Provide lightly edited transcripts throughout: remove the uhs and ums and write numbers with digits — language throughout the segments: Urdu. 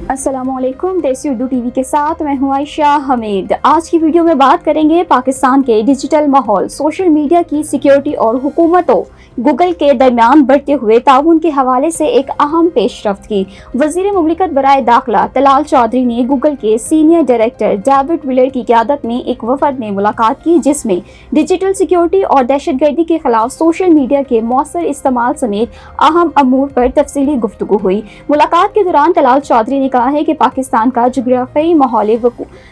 السلام علیکم، دیسی اردو ٹی وی کے ساتھ میں ہوں عائشہ حمید۔ آج کی ویڈیو میں بات کریں گے پاکستان کے ڈیجیٹل ماحول، سوشل میڈیا کی سیکیورٹی اور حکومتوں گوگل کے درمیان بڑھتے ہوئے تعاون کے حوالے سے ایک اہم پیش رفت کی۔ وزیر مملکت برائے داخلہ طلال چودھری نے گوگل کے سینئر ڈائریکٹر ڈیوڈ ویلر کی قیادت میں ایک وفد میں ملاقات کی، جس میں ڈیجیٹل سیکیورٹی اور دہشت گردی کے خلاف سوشل میڈیا کے مؤثر استعمال سمیت اہم امور پر تفصیلی گفتگو ہوئی۔ ملاقات کے دوران طلال چودھری نے کہا ہے کہ پاکستان کا جغرافیائی ماحول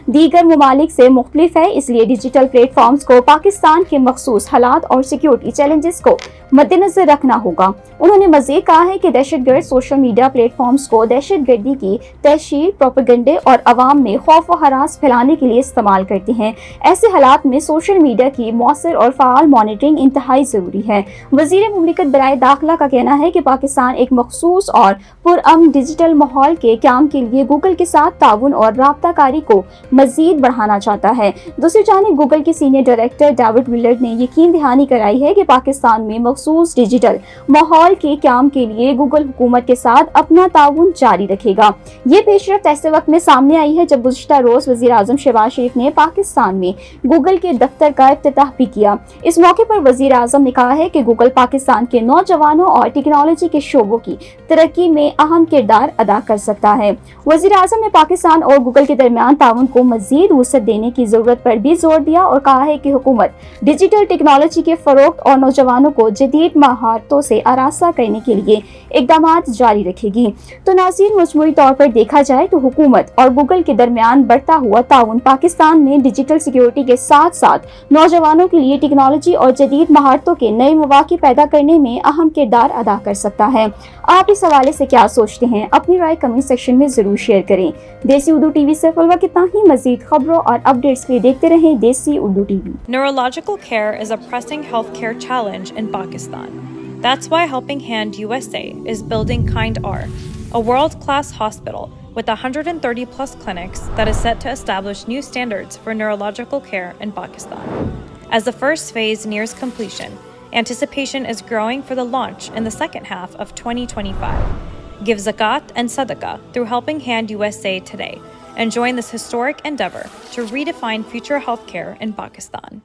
دیگر ممالک سے مختلف ہے، اس لیے ڈیجیٹل پلیٹ فارمز کو پاکستان کے مخصوص حالات اور سیکیورٹی چیلنجز کو مد نظر رکھنا ہوگا۔ انہوں نے مزید کہا ہے کہ دہشت گرد سوشل میڈیا پلیٹ فارمز کو دہشت گردی کی تشہیر، پروپیگنڈے اور عوام میں خوف و ہراس پھیلانے کے لیے استعمال کرتے ہیں۔ ایسے حالات میں سوشل میڈیا کی مؤثر اور فعال مانیٹرنگ انتہائی ضروری ہے۔ وزیر مملکت برائے داخلہ کا کہنا ہے کہ پاکستان ایک مخصوص اور پرامن ڈیجیٹل ماحول کے قیام کے لیے گوگل کے ساتھ تعاون اور رابطہ کاری کو مزید بڑھانا چاہتا ہے۔ دوسری جانب گوگل کے سینئر ڈائریکٹر ڈیوڈ ویلر نے یقین دہانی کرائی ہے کہ پاکستان میں مخصوص ڈیجیٹل ماحول کے قیام کے لیے گوگل حکومت کے ساتھ اپنا تعاون جاری رکھے گا۔ یہ پیش رفت ایسے وقت میں سامنے آئی ہے جب گزشتہ روز وزیر اعظم شہباز شریف نے پاکستان میں گوگل کے دفتر کا افتتاح بھی کیا۔ اس موقع پر وزیر اعظم نے کہا ہے کہ گوگل پاکستان کے نوجوانوں اور ٹیکنالوجی کے شعبوں کی ترقی میں اہم کردار ادا کر سکتا ہے۔ وزیر اعظم نے پاکستان اور گوگل کے درمیان تعاون کو مزید وسعت دینے کی ضرورت پر بھی زور دیا اور کہا ہے کہ حکومت ڈیجیٹل ٹیکنالوجی کے فروغ اور نوجوانوں کو جدید مہارتوں سے آراستہ کرنے کے لیے اقدامات جاری رکھے گی۔ تو ناظرین، مجموعی طور پر دیکھا جائے تو حکومت اور گوگل کے درمیان بڑھتا ہوا تعاون پاکستان میں ڈیجیٹل سیکیورٹی کے ساتھ ساتھ نوجوانوں کے لیے ٹیکنالوجی اور جدید مہارتوں کے نئے مواقع پیدا کرنے میں اہم کردار ادا کر سکتا ہے۔ آپ اس حوالے سے کیا سوچتے ہیں؟ اپنی رائے کمنٹ سیکشن میں ضرور شیئر کریں۔ دیسی اردو ٹی وی سے فی الوقت اتنا ہی۔ مزید خبروں اور اپڈیٹس کے لیے دیکھتے رہیں دیسی Urdu T V. Neurological care is a pressing healthcare challenge in Pakistan. That's why Helping Hand USA is building Kind R, a world-class hospital with 130 plus clinics that is set to establish new standards for neurological care in Pakistan. As the first phase nears completion, anticipation is growing for the launch in the second half of 2025. Give zakat and sadaqah through Helping Hand USA today and join this historic endeavor to redefine future healthcare in Pakistan.